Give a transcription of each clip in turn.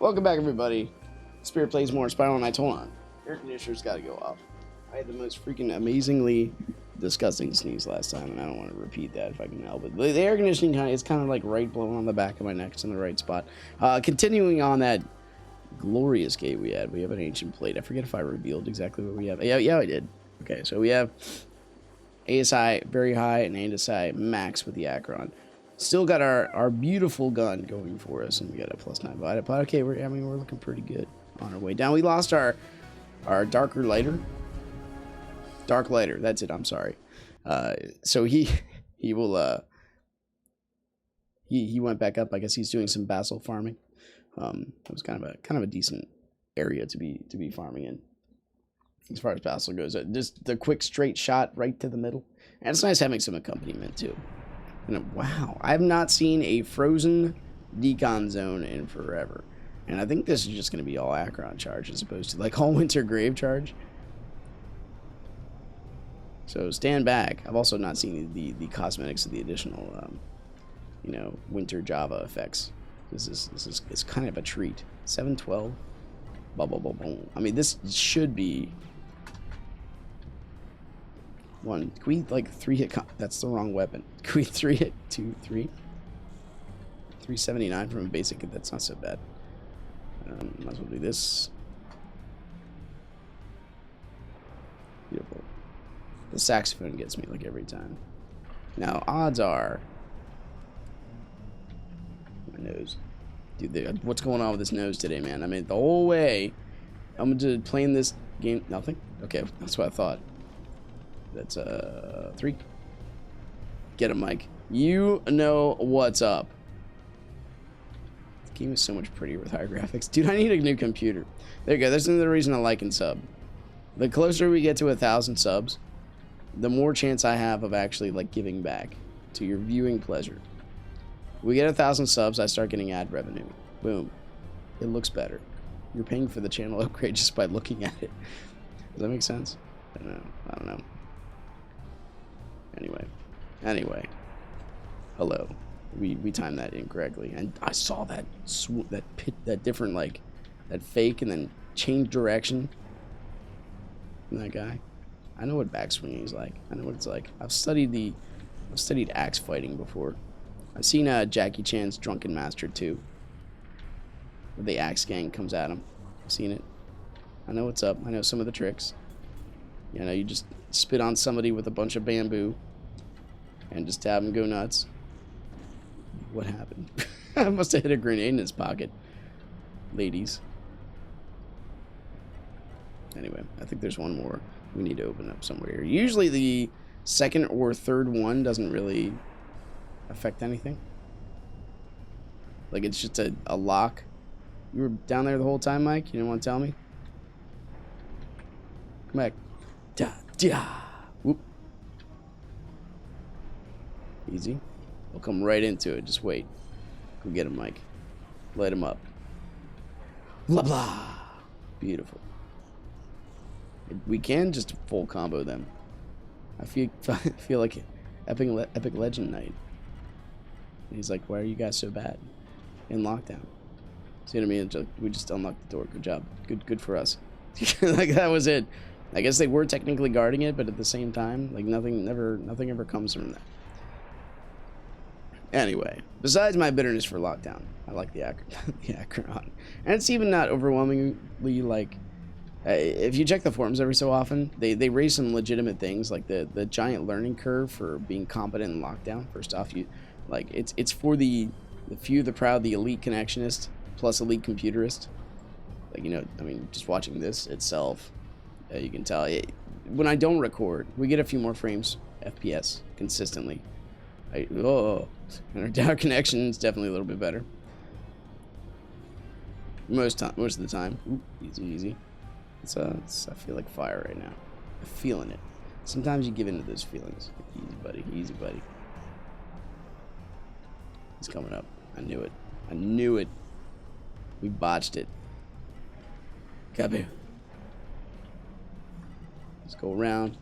Welcome back, everybody. Spirit plays more Spiral Nights. Hold on. Air conditioner's got to go off. I had the most freaking amazingly disgusting sneeze last time, and I don't want to repeat that if I can help it. The air conditioning is kind of like right blowing on the back of my neck. It's in the right spot. Continuing on that glorious gate we had. We have an ancient plate. I forget if I revealed exactly what we have. Yeah, I did. Okay, so we have ASI very high and ASI max with the Akron. Still got our beautiful gun going for us, and we got a +9 but okay, we're looking pretty good on our way down. We lost our dark lighter. That's it. I'm sorry. So he will he went back up. I guess he's doing some basil farming. It was kind of a decent area to be farming in as far as basil goes. Just the quick straight shot right to the middle, and it's nice having some accompaniment too. And wow, I've not seen a frozen decon zone in forever. And I think this is just going to be all Akron charge as opposed to like all winter grave charge. So stand back. I've also not seen the cosmetics of the additional, winter Java effects. This is kind of a treat. 712. Boom. I mean, this should be one. Can we like 3-hit? That's the wrong weapon. Can we 3-hit 3? 379 from a basic. That's not so bad. Might as well do this. Beautiful. The saxophone gets me like every time. Now, odds are. My nose. Dude, what's going on with this nose today, man? I mean, the whole way I'm just playing this game. Nothing? Okay, that's what I thought. That's 3. Get him, Mike. You know what's up. The game is so much prettier with higher graphics. Dude, I need a new computer. There you go. That's another reason I like and sub. The closer we get to 1,000 subs, the more chance I have of actually like giving back to your viewing pleasure. We get 1,000 subs, I start getting ad revenue. Boom. It looks better. You're paying for the channel upgrade just by looking at it. Does that make sense? I don't know. Anyway. Hello. We timed that incorrectly, and I saw that different like that fake and then change direction from that guy. I know what backswinging is like. I know what it's like. I've studied axe fighting before. I've seen Jackie Chan's Drunken Master 2, where the axe gang comes at him. I've seen it. I know what's up. I know some of the tricks. You know, you just spit on somebody with a bunch of bamboo and just have him go nuts. What happened? I must have hit a grenade in his pocket. Ladies. Anyway, I think there's one more we need to open up somewhere here. Usually the second or third one doesn't really affect anything. Like it's just a lock. You were down there the whole time, Mike? You didn't want to tell me? Come back. Da. Whoop. Easy. We'll come right into it. Just wait. Go get him, Mike. Light him up. Blah, blah. Beautiful. We can just full combo them. I feel like epic legend night. And he's like, why are you guys so bad in lockdown? See what I mean? We just unlocked the door. Good job. Good for us. Like that was it. I guess they were technically guarding it, but at the same time, like nothing ever comes from that. Anyway, besides my bitterness for lockdown, I like the Akron. And it's even not overwhelmingly like, if you check the forums every so often, they raise some legitimate things, like the giant learning curve for being competent in lockdown. First off, it's for the few, the proud, the elite connectionist, plus elite computerist. Like, I mean, just watching this itself, you can tell. When I don't record, we get a few more frames, FPS, consistently. And our connection is definitely a little bit better. Most of the time. Ooh, easy. I feel like fire right now. I'm feeling it. Sometimes you give into those feelings. Easy buddy. It's coming up. I knew it. We botched it. Kaboom. Let's go around.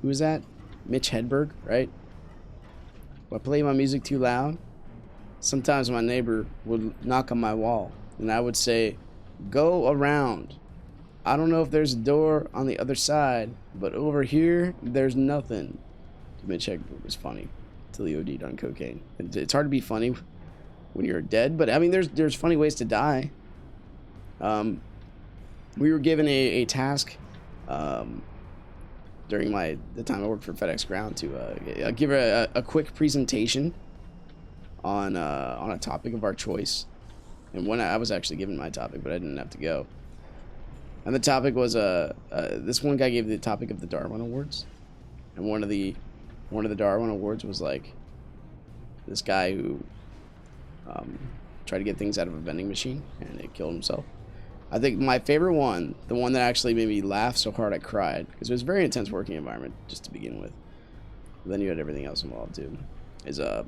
Who is that? Mitch Hedberg, right? Do I play my music too loud? sometimes my neighbor would knock on my wall, and I would say, "Go around. I don't know if there's a door on the other side, but over here, there's nothing." Mitch Hedberg was funny till he OD'd on cocaine. It's hard to be funny when you're dead, but I mean, there's funny ways to die. We were given a task during the time I worked for FedEx Ground to give a quick presentation on a topic of our choice. And when I was actually given my topic, but I didn't have to go. And the topic was this one guy gave the topic of the Darwin Awards, and one of the Darwin Awards was like this guy who tried to get things out of a vending machine and it killed himself. I think my favorite one, the one that actually made me laugh so hard I cried, because it was a very intense working environment just to begin with. But then you had everything else involved too. There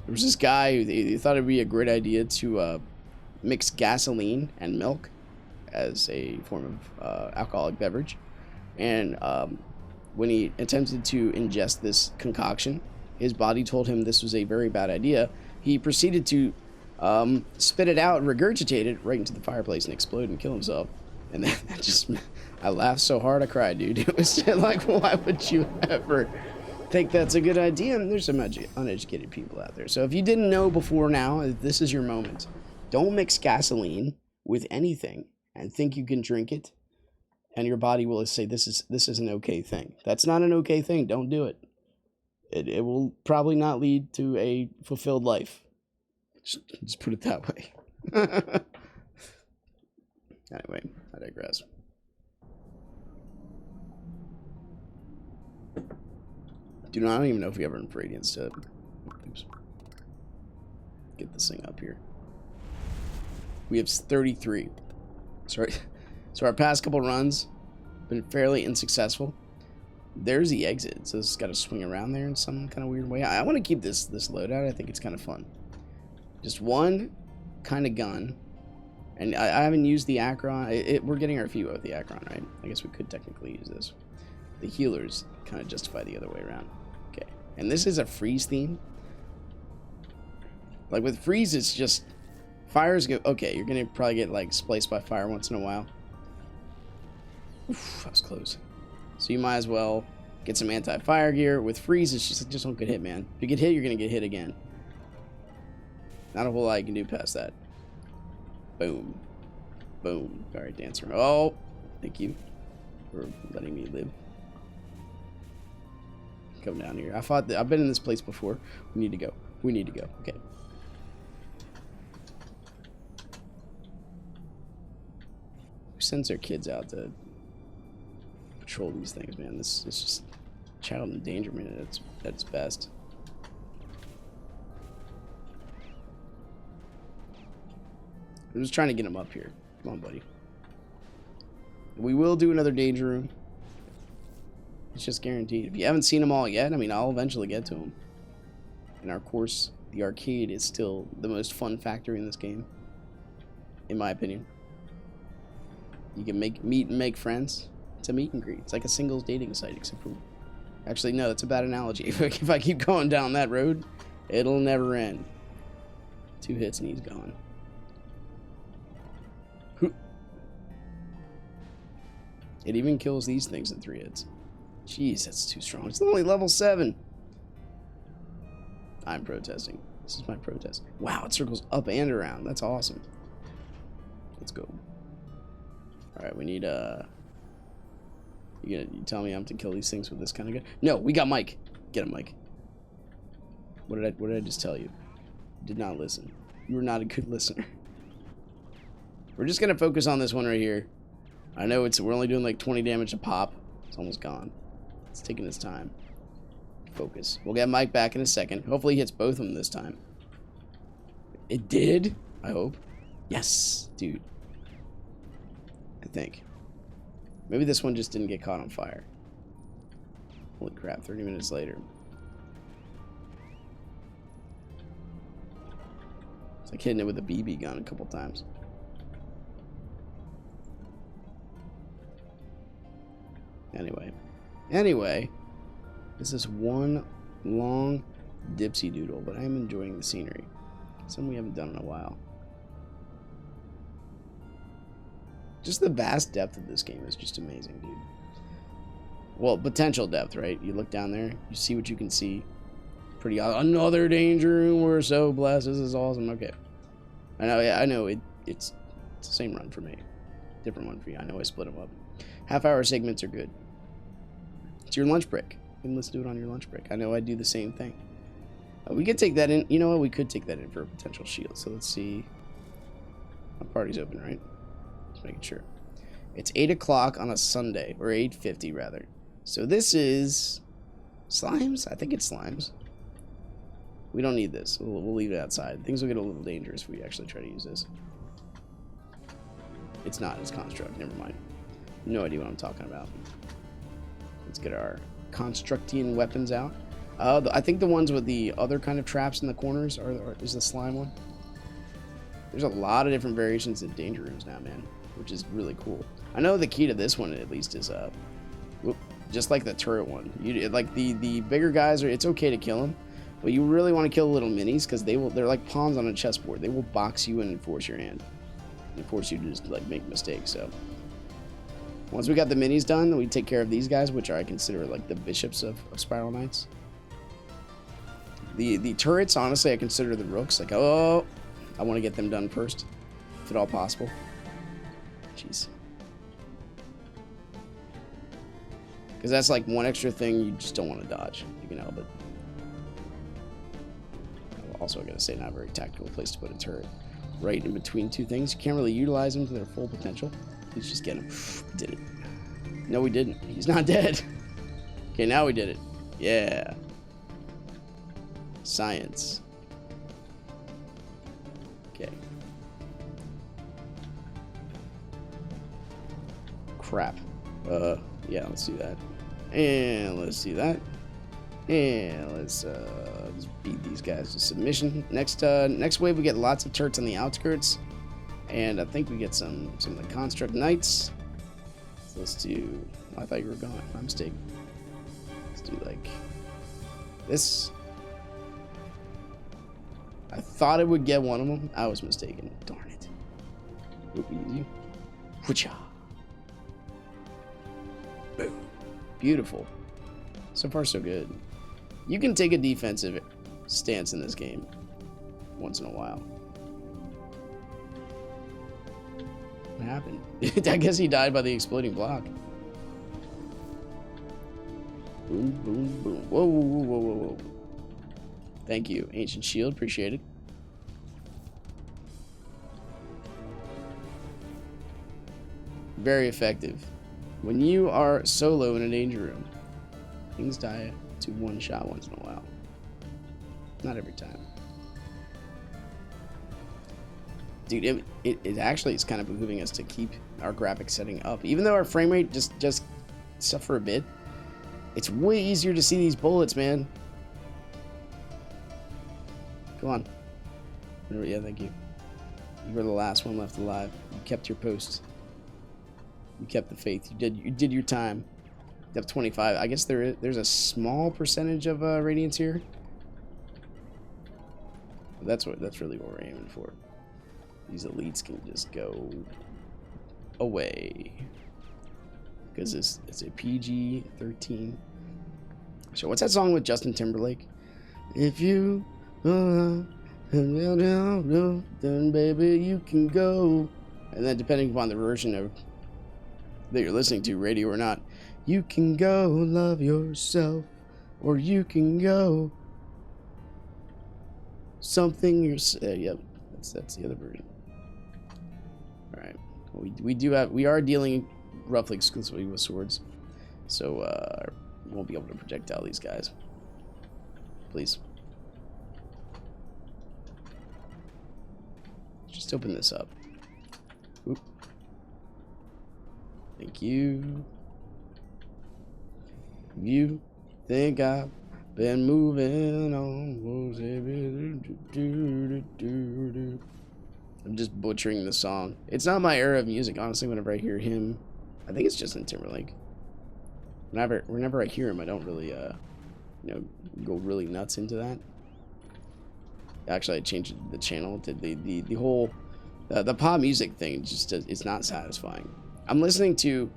was this guy who thought it'd be a great idea to mix gasoline and milk as a form of alcoholic beverage, and when he attempted to ingest this concoction, his body told him this was a very bad idea. He proceeded to spit it out, regurgitate it right into the fireplace and explode and kill himself. And that just, I laughed so hard I cried, dude. It was like, why would you ever think that's a good idea? And there's some uneducated people out there. So if you didn't know before now, this is your moment. Don't mix gasoline with anything and think you can drink it, and your body will say this is an okay thing. That's not an okay thing. Don't do it. It will probably not lead to a fulfilled life. Just put it that way. Anyway, I digress. Dude, I don't even know if we ever ingredients to get this thing up here. We have 33. Sorry. So our past couple runs been fairly unsuccessful. There's the exit, so it's got to swing around there in some kind of weird way. I want to keep this loadout. I think it's kind of fun. Just one kind of gun, and I haven't used the Akron. We're getting our feet with the Akron, right? I guess we could technically use this. The healers kind of justify the other way around. Okay, and this is a freeze theme. Like with freeze, it's just fires go. Okay, you're gonna probably get like spliced by fire once in a while. Oof, that was close. So you might as well get some anti-fire gear. With freeze, it's just don't get hit, man. If you get hit, you're gonna get hit again. Not a whole lot you can do past that. Boom. Boom. Alright, dancer. Oh, thank you for letting me live. Come down here. I've been in this place before. We need to go. We need to go. Okay. Who sends their kids out to patrol these things, man? This is just child endangerment at its best. I'm just trying to get him up here. Come on, buddy. We will do another danger room. It's just guaranteed. If you haven't seen them all yet, I mean, I'll eventually get to them. And of course, the arcade is still the most fun factory in this game, in my opinion. You can meet and make friends. It's a meet and greet. It's like a singles dating site, except for... Actually, no, that's a bad analogy. If I keep going down that road, it'll never end. 2 hits and he's gone. It even kills these things in 3 hits. Jeez, that's too strong. It's only level 7. I'm protesting. This is my protest. Wow, it circles up and around. That's awesome. Let's go. Alright, we need You tell me I'm to kill these things with this kind of gun? No, we got Mike. Get him, Mike. What did I just tell you? You did not listen. You were not a good listener. We're just gonna focus on this one right here. I know we're only doing like 20 damage a pop. It's almost gone. It's taking its time. Focus. We'll get Mike back in a second. Hopefully he hits both of them this time. It did? I hope. Yes, dude. I think. Maybe this one just didn't get caught on fire. Holy crap, 30 minutes later. It's like hitting it with a BB gun a couple times. Anyway, this is one long dipsy doodle, but I am enjoying the scenery. Something we haven't done in a while. Just the vast depth of this game is just amazing, dude. Well, potential depth, right? You look down there, you see what you can see. Pretty another danger room. We're so blessed. This is awesome. Okay, I know. It's the same run for me. Different one for you. I know I split them up. Half-hour segments are good. It's your lunch break. You can let's do it on your lunch break. I know I do the same thing. We could take that in. You know what? We could take that in for a potential shield. So let's see. My party's open, right? Just making sure. It's 8 o'clock on a Sunday, or 8:50 rather. So this is slimes. I think it's slimes. We don't need this. We'll leave it outside. Things will get a little dangerous if we actually try to use this. It's not. It's construct. Never mind. No idea what I'm talking about. Let's get our constructian weapons out. I think the ones with the other kind of traps in the corners is the slime one. There's a lot of different variations of danger rooms now, man, which is really cool. I know the key to this one at least is just like the turret one. Like the bigger guys it's okay to kill them, but you really want to kill the little minis because they're like pawns on a chessboard. They will box you in and force your hand and force you to just like make mistakes. So once we got the minis done, we take care of these guys, which I consider like the bishops of Spiral Knights. The turrets, honestly, I consider the rooks. Like, oh, I want to get them done first, if at all possible. Jeez. Because that's like one extra thing you just don't want to dodge. You can help it. Also, I gotta say, not a very tactical place to put a turret. Right in between two things. You can't really utilize them to their full potential. Please just get him. Did it. No, we didn't. He's not dead. Okay, now we did it. Yeah. Science. Okay. Crap. Yeah, let's do that. And let's do that. And let's beat these guys to submission. Next wave we get lots of turrets on the outskirts. And I think we get some of the construct knights. So let's do... Oh, I thought you were gone. My mistake. Let's do like this. I thought it would get one of them. I was mistaken. Darn it. Oop, easy. Whoocha. Boom. Beautiful. So far, so good. You can take a defensive stance in this game once in a while. What happened? I guess he died by the exploding block. Boom, boom, boom. Whoa, whoa, whoa, whoa, whoa. Thank you, Ancient Shield. Appreciate it. Very effective. When you are solo in a danger room, things die to one shot once in a while. Not every time. Dude, it actually is kind of behooving us to keep our graphics setting up. Even though our frame rate just suffer a bit, it's way easier to see these bullets, man. Come on. Yeah, thank you. You were the last one left alive. You kept your post. You kept the faith. You did your time. Depth 25. I guess there's a small percentage of radiance here. That's really what we're aiming for. These elites can just go away because it's a PG-13. So what's that song with Justin Timberlake? If you then baby you can go. And then depending upon the version of that you're listening to, radio or not, you can go love yourself, or you can go something yep, that's the other version. All right, we are dealing roughly exclusively with swords, so we won't be able to projectile these guys. Please, just open this up. Oop. Thank you. You think I've been moving on? I'm just butchering the song. It's not my era of music, honestly. Whenever I hear him, I think it's Justin Timberlake. Whenever I hear him, I don't really, go really nuts into that. Actually, I changed the channel to the whole the pop music thing. Just it's not satisfying. I'm listening to.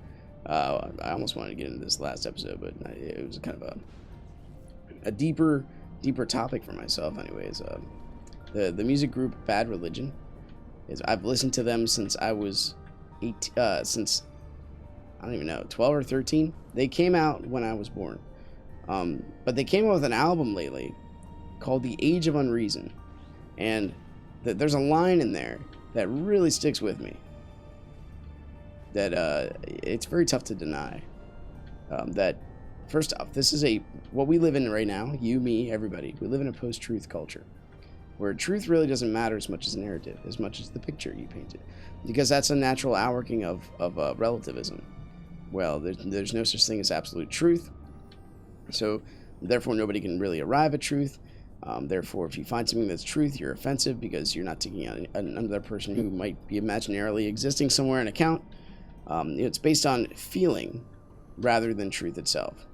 I almost wanted to get into this last episode, but it was kind of a deeper topic for myself. Anyways, the music group Bad Religion. I've listened to them since I was since I don't even know, 12 or 13. They came out when I was born. But they came out with an album lately called The Age of Unreason. And there's a line in there that really sticks with me. That it's very tough to deny. That, first off, this is what we live in right now, you, me, everybody. We live in a post-truth culture, where truth really doesn't matter as much as narrative, as much as the picture you painted. Because that's a natural outworking of relativism. Well, there's no such thing as absolute truth. So, therefore, nobody can really arrive at truth. Therefore, if you find something that's truth, you're offensive because you're not taking on another person who might be imaginarily existing somewhere in account. It's based on feeling rather than truth itself,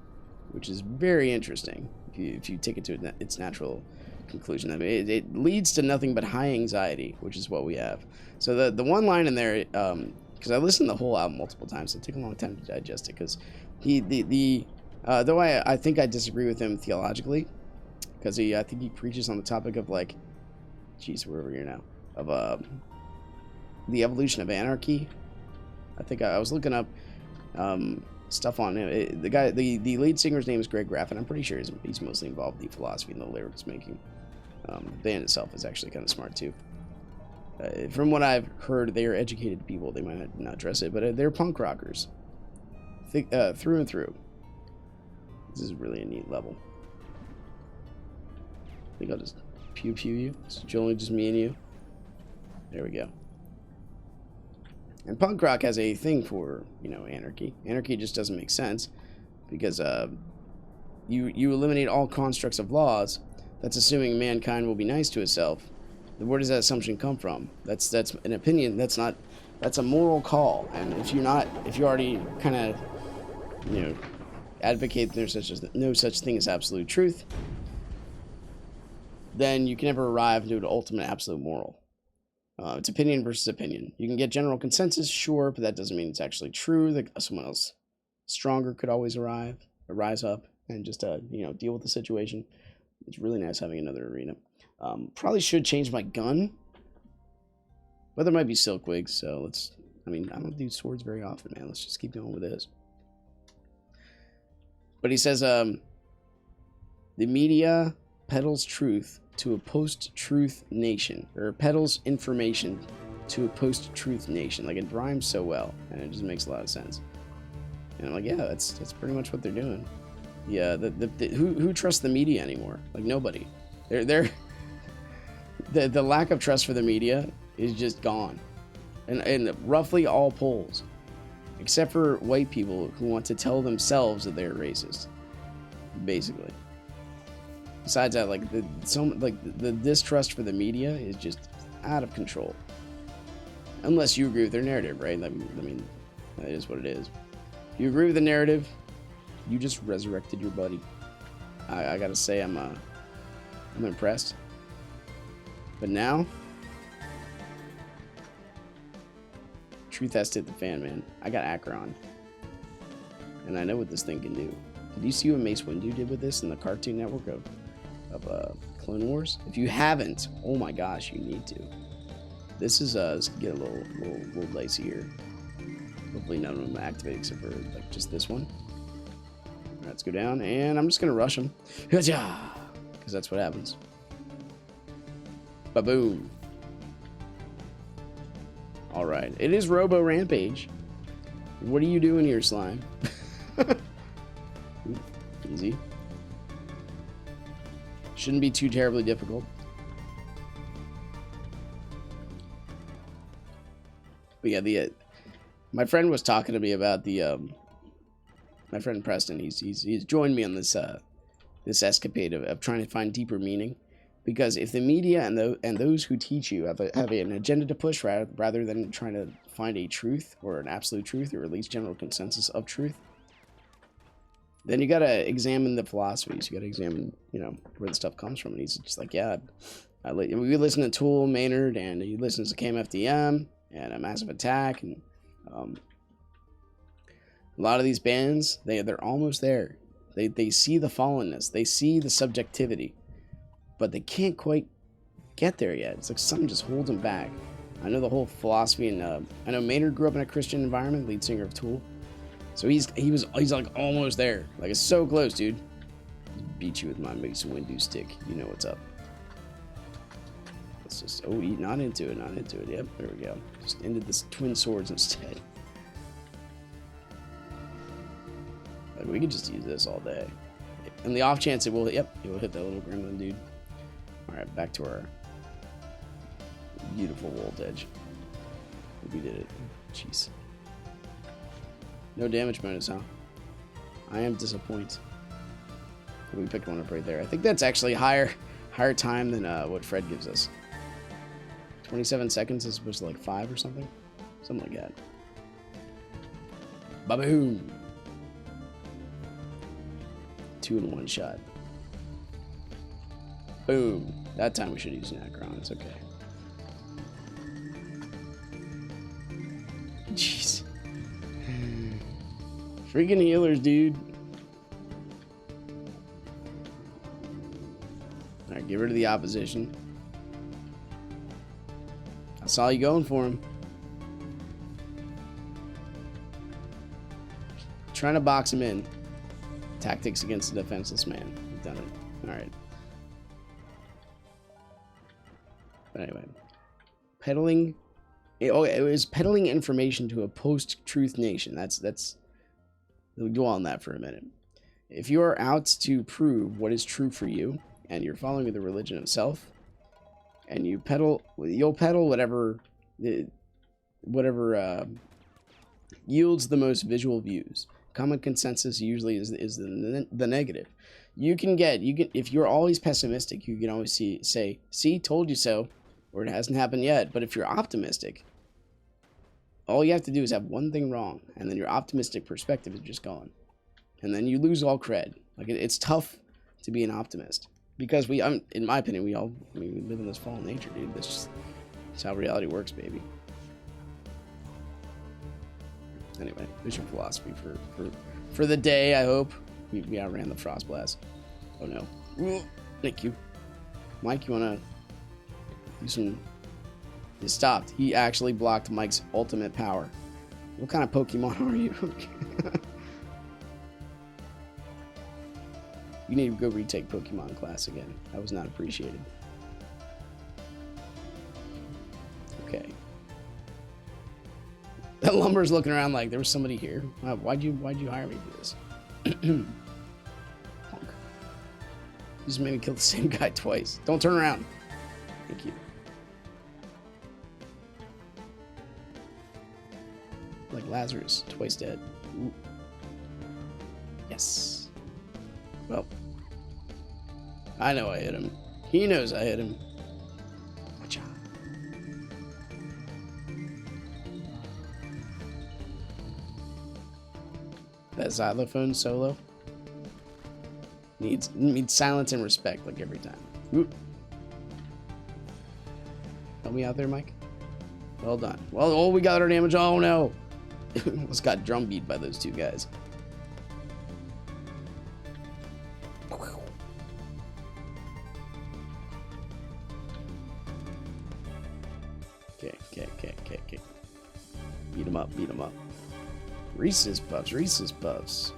which is very interesting if you take it to its natural conclusion. I mean, it leads to nothing but high anxiety, which is what we have. So the one line in there, because I listened to the whole album multiple times, so it took a long time to digest it, because though I think I disagree with him theologically, because I think he preaches on the topic of, like, geez, we're over here now, of the evolution of anarchy. I think I was looking up stuff on him. The lead singer's name is Greg Graff, and I'm pretty sure he's mostly involved in the philosophy and the lyrics making. The band itself is actually kind of smart too. From what I've heard, they are educated people. They might not dress it, but they're punk rockers, through and through. This is really a neat level. I think I'll just pew you. It's only just me and you. There we go. And punk rock has a thing for, anarchy. Anarchy just doesn't make sense because you eliminate all constructs of laws. That's assuming mankind will be nice to itself. Where does that assumption come from? That's an opinion. That's a moral call. And if you already kind of, advocate there's no such thing as absolute truth, then you can never arrive to an ultimate absolute moral. It's opinion versus opinion. You can get general consensus, sure, but that doesn't mean it's actually true. That someone else stronger could always rise up and just deal with the situation. It's really nice having another arena. Probably should change my gun, but there might be silkwigs, so I don't do swords very often, man. Let's just keep going with this. But he says, the media peddles truth to a post-truth nation, or peddles information to a post-truth nation. Like, it rhymes so well, and it just makes a lot of sense. And I'm like, yeah, that's pretty much what they're doing. Yeah, who trusts the media anymore? Like, nobody. The lack of trust for the media is just gone. And roughly all polls, except for white people who want to tell themselves that they're racist, basically. Besides that, the distrust for the media is just out of control. Unless you agree with their narrative, right? I mean, that is what it is. If you agree with the narrative, you just resurrected your buddy. I gotta say, I'm impressed. But now, truth has to hit the fan, man. I got Akron, and I know what this thing can do. Did you see what Mace Windu did with this in the Cartoon Network of Clone Wars? If you haven't, oh my gosh, you need to. This is let's get a little dicey here. Hopefully none of them activate except for just this one. Let's go down, and I'm just gonna rush them, because that's what happens. Ba-boom. All right, it is Robo Rampage. What are you doing here, slime? Easy. Shouldn't be too terribly difficult. But yeah, my friend was talking to me about my friend Preston. He's joined me on this escapade of trying to find deeper meaning, because if the media and those who teach you have an agenda to push rather than trying to find a truth or an absolute truth or at least general consensus of truth, then you got to examine the philosophies. You got to examine, where the stuff comes from. And he's just like, yeah, We listen to Tool, Maynard, and he listens to KMFDM and a Massive Attack, and a lot of these bands, they're almost there. They see the fallenness, they see the subjectivity, but they can't quite get there yet. It's like something just holds them back. I know the whole philosophy, and I know Maynard grew up in a Christian environment, lead singer of Tool, so he's like almost there. Like, it's so close, dude. Beat you with my Mace Windu stick. You know what's up. Let's just not into it. Yep, there we go. Just ended this twin swords instead. Like, we could just use this all day. And the off chance it will, it will hit that little gremlin dude. Alright, back to our beautiful Volt Edge. We did it. Jeez. No damage bonus, huh? I am disappointed. We picked one up right there. I think that's actually higher time than what Fred gives us. 27 seconds as opposed to like 5 or something. Something like that. Ba-boom! 2 in 1 shot. Boom. That time we should use Necron. It's okay. Jeez. Freaking healers, dude. Alright, get rid of the opposition. I saw you going for him. Trying to box him in. Tactics against a defenseless man. We've done it. Alright. But anyway. Peddling. It was peddling information to a post-truth nation. That's. We'll dwell on that for a minute. If you are out to prove what is true for you, and you're following the religion of self, and you'll peddle whatever yields the most visual views. Common consensus usually is the negative. If you're always pessimistic, you can always say, see, told you so, or it hasn't happened yet. But if you're optimistic, all you have to do is have one thing wrong, and then your optimistic perspective is just gone. And then you lose all cred. Like, it's tough to be an optimist. Because in my opinion, we live in this fallen nature, dude. That's how reality works, baby. Anyway, there's your philosophy for the day, I hope. We outran the Frost Blast. Oh no. Ooh, thank you. Mike, you wanna do some... He stopped. He actually blocked Mike's ultimate power. What kind of Pokemon are you? You need to go retake Pokemon class again. That was not appreciated. Okay. That Lumber's looking around like there was somebody here. Why'd you hire me for this? You just made me kill the same guy twice. Don't turn around. Thank you. Like Lazarus, twice dead. Ooh. Yes. Well, I know I hit him. He knows I hit him. Watcha. That xylophone solo needs silence and respect like every time. Ooh. Help me out there, Mike. Well done. Well, we got our damage. Oh no. Almost got drum beat by those two guys. Okay. Beat him up. Reese's Puffs.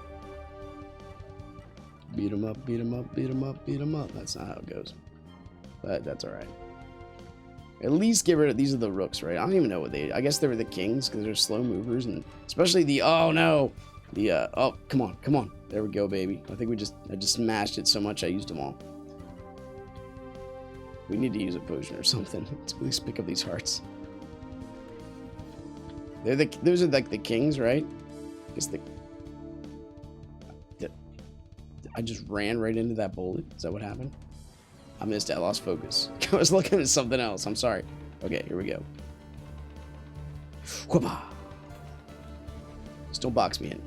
Beat him up. That's not how it goes. But that's alright. At least get rid of... These are the rooks, right? I don't even know what I guess they were the kings, because they're slow movers, and especially the... Oh, no! Oh, come on. There we go, baby. I think I just smashed it so much I used them all. We need to use a potion or something. Let's at least pick up these hearts. Those are like the kings, right? I guess I just ran right into that bullet. Is that what happened? I missed it. I lost focus. I was looking at something else. I'm sorry. Okay, here we go. Just don't box me in.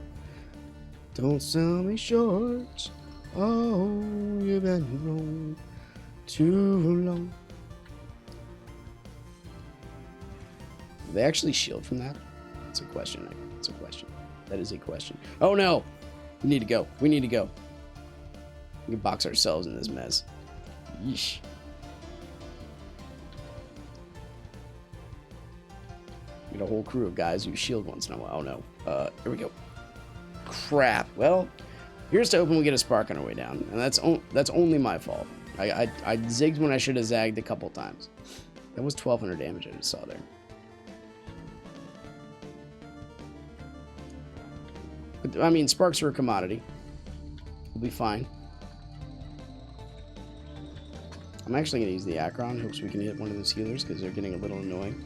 Don't sell me short. Oh, you've been wrong too long. Do they actually shield from that? It's a question. It's a question. That is a question. Oh no! We need to go. We need to go. We can box ourselves in this mess. Yeesh. Get a whole crew of guys who shield once in a while. Oh no. Here we go. Crap. Well, here's to hoping we get a spark on our way down. And that's only my fault. I zigged when I should have zagged a couple times. That was 1,200 damage I just saw there. But, I mean, sparks are a commodity. We'll be fine. I'm actually going to use the Akron. Hopes we can hit one of those healers because they're getting a little annoying.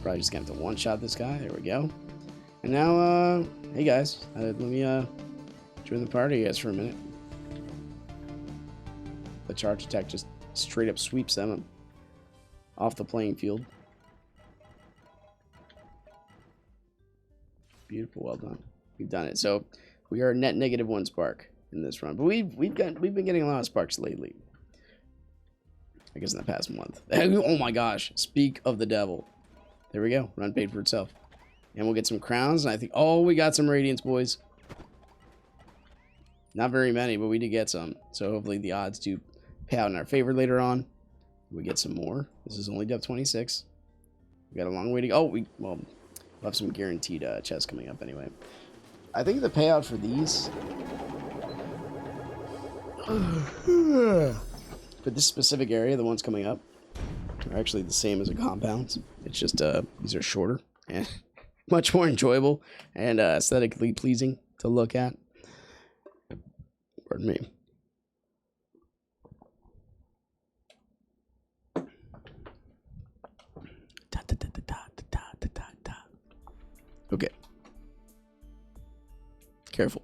Probably just going to have to one-shot this guy. There we go. And now, hey guys, let me join the party, guys, for a minute. The charge attack just straight up sweeps them off the playing field. Beautiful, well done. We've done it. So we are net -1 spark in this run, but we've been getting a lot of sparks lately. I guess in the past month. Oh my gosh! Speak of the devil. There we go. Run paid for itself, and we'll get some crowns. And I think, oh, we got some radiance, boys. Not very many, but we did get some. So hopefully the odds do pay out in our favor later on. We get some more. This is only depth 26. We got a long way to go. Oh, we'll have some guaranteed chests coming up anyway. I think the payout for these for this specific area, the ones coming up, are actually the same as a compound. It's just these are shorter and much more enjoyable and aesthetically pleasing to look at. Pardon me. Okay. Careful.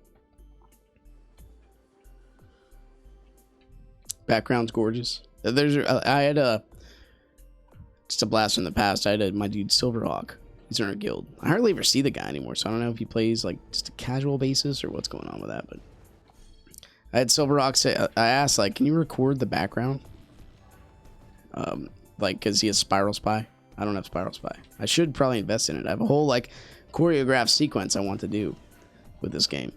Background's gorgeous. I had just a blast from the past. I had my dude Silverhawk. He's in our guild. I hardly ever see the guy anymore, so I don't know if he plays like just a casual basis or what's going on with that. But I had Silverhawk say, I asked, like, can you record the background? Like, because he has Spiral Spy. I don't have Spiral Spy. I should probably invest in it. I have a whole like choreographed sequence I want to do with this game,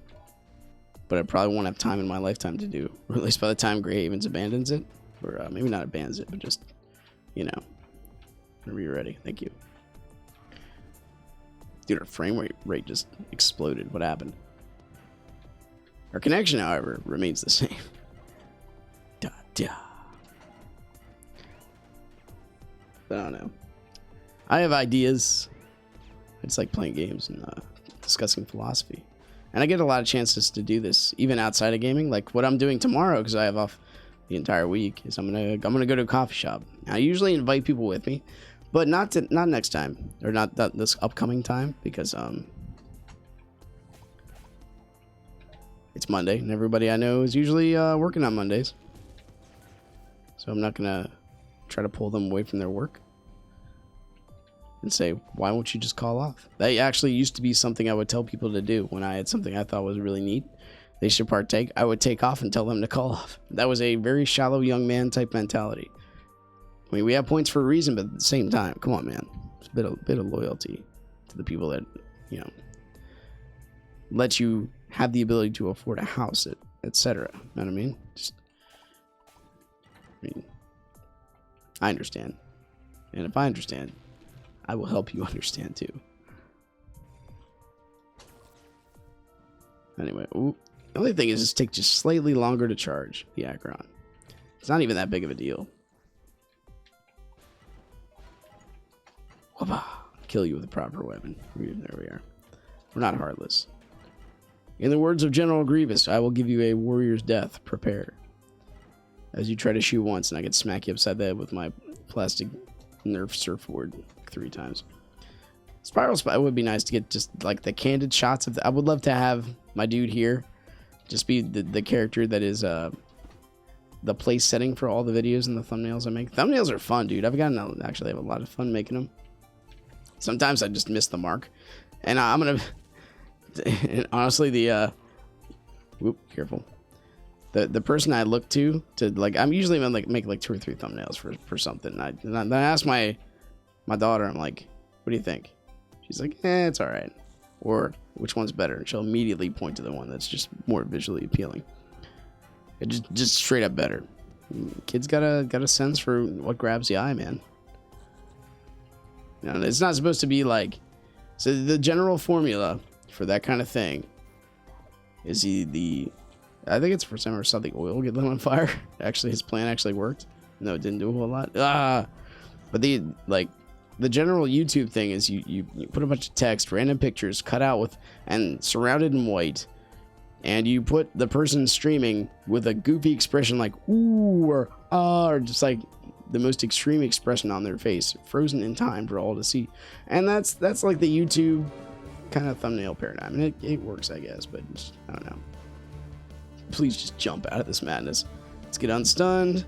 but I probably won't have time in my lifetime to do, or at least by the time Grey Havens abandons it, or maybe not abandons it, but just, you know, whenever you're ready. Thank you. Dude, our frame rate just exploded. What happened? Our connection, however, remains the same. Da da. But I don't know. I have ideas. It's like playing games and discussing philosophy. And I get a lot of chances to do this, even outside of gaming. Like what I'm doing tomorrow, because I have off the entire week, is I'm gonna go to a coffee shop. I usually invite people with me, but not next time, or not this upcoming time, because it's Monday, and everybody I know is usually working on Mondays. So I'm not gonna try to pull them away from their work and say, why won't you just call off? That actually used to be something I would tell people to do when I had something I thought was really neat. They should partake. I would take off and tell them to call off. That was a very shallow young man type mentality. I mean, we have points for a reason, but at the same time, come on, man. It's a bit of loyalty to the people that, you know, let you have the ability to afford a house, etc. You know what I mean? I understand. And if I understand, I will help you understand too. Anyway, ooh, the only thing is this takes just slightly longer to charge the Akron. It's not even that big of a deal. Whoopah. Kill you with a proper weapon. There we are. We're not heartless. In the words of General Grievous, I will give you a warrior's death. Prepare. As you try to shoot once, and I can smack you upside the head with my plastic Nerf surfboard 3 times. Spiral Spy would be nice to get just like the candid shots of I would love to have my dude here just be the character that is the place setting for all the videos and the thumbnails I make. Thumbnails are fun, dude. Actually have a lot of fun making them. Sometimes I just miss the mark, and I'm gonna honestly careful. The person I look to like, I'm usually gonna like make like 2 or 3 thumbnails for something. I ask my my daughter, I'm like, what do you think? She's like, it's all right. Or which one's better? And she'll immediately point to the one that's just more visually appealing. It just straight up better. Kids got a sense for what grabs the eye, man. You know, it's not supposed to be like, so the general formula for that kind of thing is I think it's for some or something oil get lit on fire. Actually, his plan actually worked. No, it didn't do a whole lot. But the general YouTube thing is you put a bunch of text, random pictures, cut out with and surrounded in white, and you put the person streaming with a goofy expression like ooh or ah, or just like the most extreme expression on their face, frozen in time for all to see. And that's like the YouTube kind of thumbnail paradigm. And it works, I guess, but just, I don't know. Please just jump out of this madness. Let's get unstunned.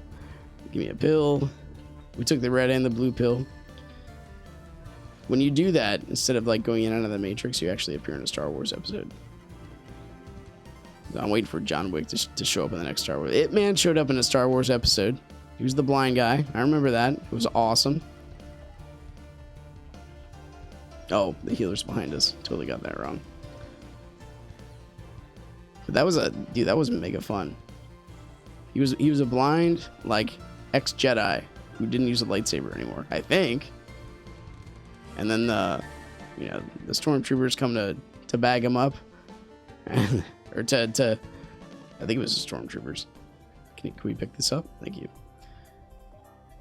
Give me a pill. We took the red and the blue pill. When you do that, instead of like going in and out of the Matrix, you actually appear in a Star Wars episode. I'm waiting for John Wick to show up in the next Star Wars. It Man showed up in a Star Wars episode. He was the blind guy. I remember that. It was awesome. Oh, the healer's behind us. Totally got that wrong. But that was mega fun. He was a blind, like, ex-Jedi who didn't use a lightsaber anymore, I think. And then the stormtroopers come to bag him up, and, or to I think it was the stormtroopers. Can we pick this up? Thank you.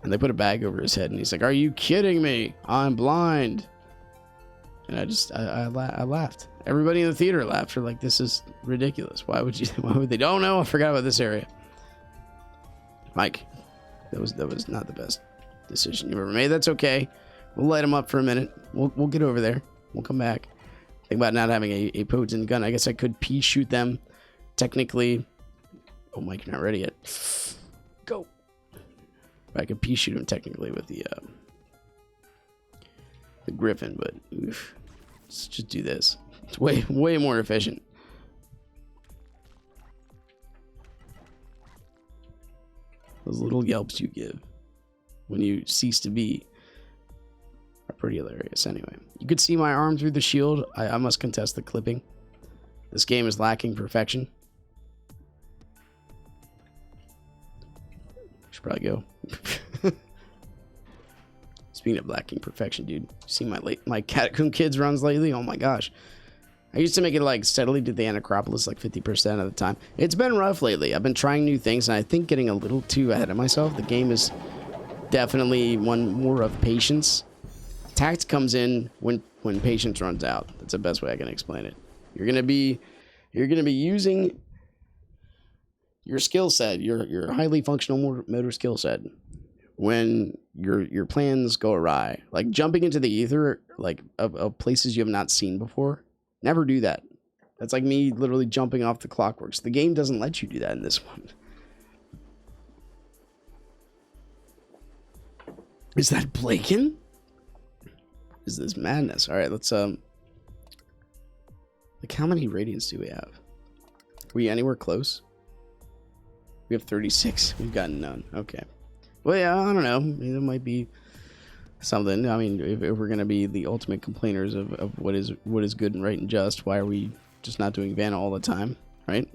And they put a bag over his head, and he's like, "Are you kidding me? I'm blind." And I laughed. Everybody in the theater laughed. For like, this is ridiculous. Why would they? Oh no, I forgot about this area. Mike, that was not the best decision you ever made. That's okay. We'll light him up for a minute. We'll get over there. We'll come back. Think about not having a potent gun. I guess I could pea shoot them. Technically. Oh, Mike, not ready yet. Go. I could pea shoot him technically with the Griffin, but oof, let's just do this. It's way more efficient. Those little yelps you give when you cease to be are pretty hilarious. Anyway, you could see my arm through the shield. I must contest the clipping. This game is lacking perfection. Should probably go. Speaking of lacking perfection, dude, you see my Catacomb Kids runs lately? Oh my gosh. I used to make it like steadily do the Anacropolis like 50% of the time. It's been rough lately. I've been trying new things, and I think getting a little too ahead of myself. The game is definitely one more of patience. Tact comes in when patience runs out. That's the best way I can explain it. You're gonna be using your skill set, your highly functional motor skill set, when your plans go awry. Like jumping into the ether, like of places you have not seen before. Never do that. That's like me literally jumping off the Clockworks. The game doesn't let you do that in this one. Is that Blaken? Is this madness? All right, let's like how many radiants do we have? Are we anywhere close? We have 36. We've gotten none. Okay. Well, yeah, I don't know. It might be something. I mean, if we're gonna be the ultimate complainers of what is good and right and just, why are we just not doing Vanna all the time, right?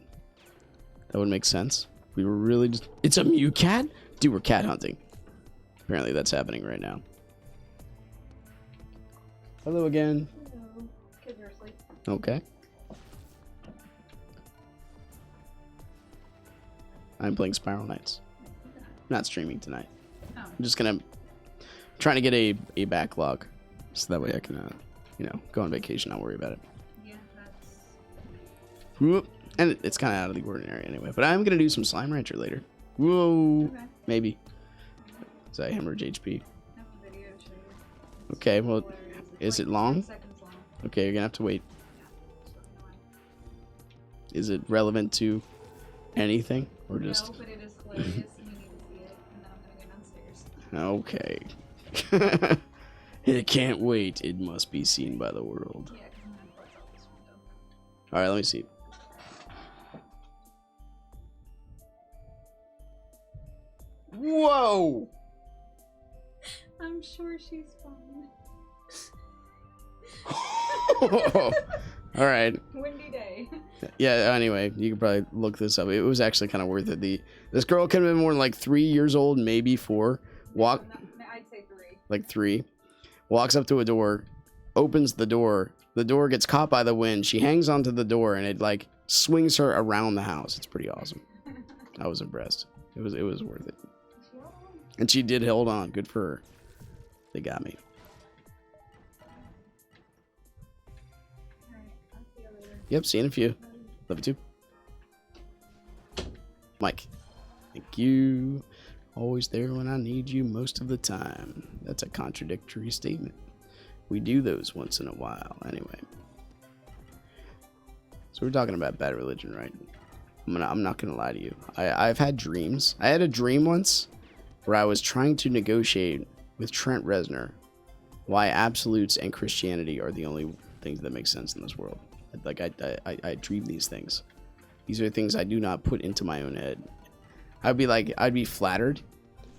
That would make sense. We were really just... It's a Mew cat? Dude, we're cat hunting. Apparently that's happening right now. Hello again. Hello. Kids are asleep. Okay. I'm playing Spiral Knights. Not streaming tonight. Oh. I'm just trying to get a backlog, so that way I can, go on vacation. Not worry about it. Yeah, that's... Whoop. And it's kind of out of the ordinary anyway. But I'm gonna do some Slime Rancher later. Whoa. Okay. Maybe. So I hemorrhage HP. I have a video to show you. Okay. Well, is it long? 10 seconds long. Okay, you're gonna have to wait. Yeah, it's really annoying. Is it relevant to anything or just? No, but it is hilarious, and you need to see it. And then I'm gonna go downstairs. Okay. It can't wait. It must be seen by the world. Yeah, because I'm gonna close out this window. All right, let me see. Whoa! I'm sure she's fine. All right. Windy day. Yeah, anyway, you can probably look this up. It was actually kind of worth it. This girl could have been more than like 3 years old, maybe 4. I'd say 3. Like 3. Walks up to a door, opens the door. The door gets caught by the wind. She hangs onto the door, and it like swings her around the house. It's pretty awesome. I was impressed. It was worth it. And she did hold on. Good for her. They got me. Alright, I'll see you later. Yep, see you in a few. Love you too. Mike. Thank you. Always there when I need you most of the time. That's a contradictory statement. We do those once in a while. Anyway. So we're talking about bad religion, right? I'm not gonna lie to you. I've had dreams. I had a dream once where I was trying to negotiate with Trent Reznor why absolutes and Christianity are the only things that make sense in this world. Like I dream these things. These are things I do not put into my own head. I'd be flattered.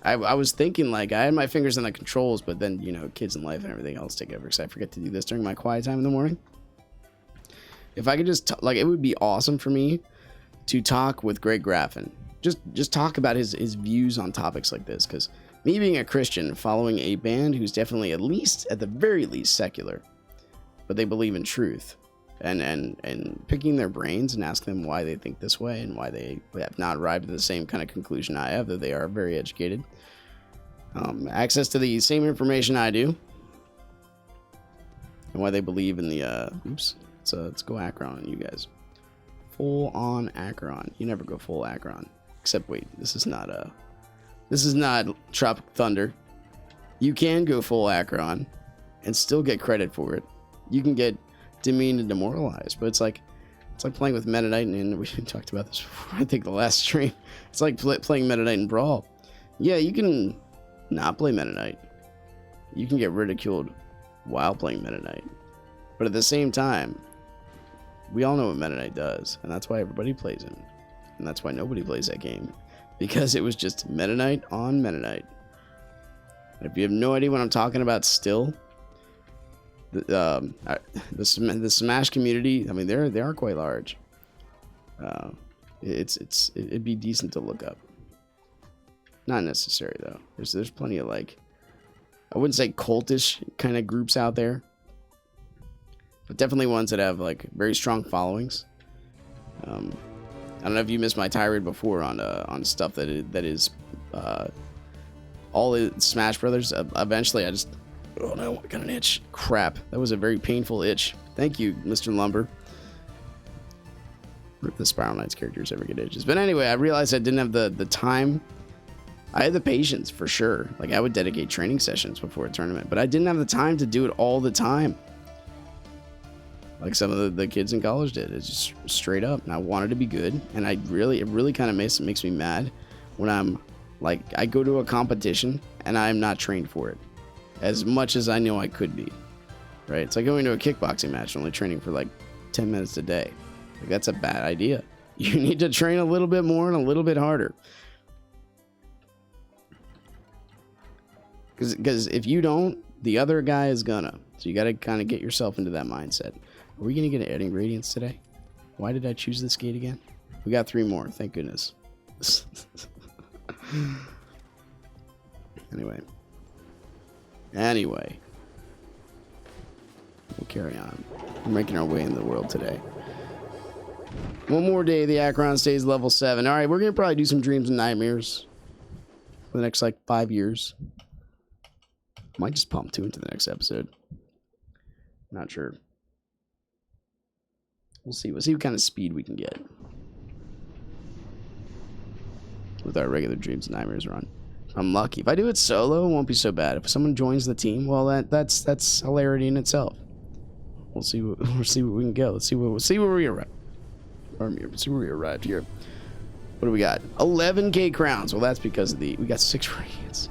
I was thinking like I had my fingers on the controls, but then, you know, kids in life and everything else take over because I forget to do this during my quiet time in the morning. If I could just like, it would be awesome for me to talk with Greg Graffin. Just talk about his views on topics like this, because me being a Christian, following a band who's definitely at the very least secular, but they believe in truth, and picking their brains and asking them why they think this way and why they have not arrived at the same kind of conclusion I have, though they are very educated. Access to the same information I do, and why they believe in the let's go Akron on you guys. Full on Akron. You never go full Akron. Except wait, this is not Tropic Thunder. You can go full Akron and still get credit for it. You can get demeaned and demoralized, but it's like playing with Mennonite, and we talked about this before, I think the last stream. It's like playing Mennonite and Brawl. Yeah, you can not play Mennonite. You can get ridiculed while playing Mennonite. But at the same time, we all know what Mennonite does, and that's why everybody plays him. And that's why nobody plays that game. Because it was just Mennonite on Mennonite. And if you have no idea what I'm talking about still, the Smash community, I mean, they are quite large. It'd be decent to look up. Not necessary, though. There's plenty of, like, I wouldn't say cultish kind of groups out there, but definitely ones that have like very strong followings. I don't know if you missed my tirade before on stuff that is all the Smash Brothers. Eventually, oh no, I got an itch. Crap, that was a very painful itch. Thank you, Mr. Lumber. If the Spiral Knights characters ever get itches. But anyway, I realized I didn't have the time. I had the patience for sure. Like I would dedicate training sessions before a tournament, but I didn't have the time to do it all the time. Like some of the kids in college did. It's just straight up. And I wanted to be good. And it really kind of makes me mad when I'm like, I go to a competition and I'm not trained for it as much as I know I could be. Right? It's like going to a kickboxing match and only training for like 10 minutes a day. Like that's a bad idea. You need to train a little bit more and a little bit harder. Because if you don't, the other guy is gonna. So you got to kind of get yourself into that mindset. Are we going to get any radiance today? Why did I choose this gate again? We got 3 more. Thank goodness. Anyway. We'll carry on. We're making our way in the world today. One more day, the Akron stays level 7. All right, we're going to probably do some dreams and nightmares for the next, like, 5 years. Might just pump 2 into the next episode. Not sure. We'll see. We'll see what kind of speed we can get with our regular dreams and nightmares run. I'm lucky. If I do it solo, it won't be so bad. If someone joins the team, well, that's hilarity in itself. We'll see what we can get. Let's see where we arrive. See where we arrived here. What do we got? 11k crowns. Well, that's because we got 6 radiance.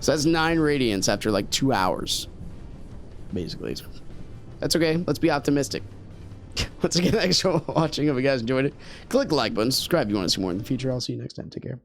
So that's 9 radiance after like 2 hours, basically. That's okay. Let's be optimistic. Once again, thanks for watching. Hope you guys enjoyed it. Click the like button, subscribe if you want to see more in the future. I'll see you next time. Take care.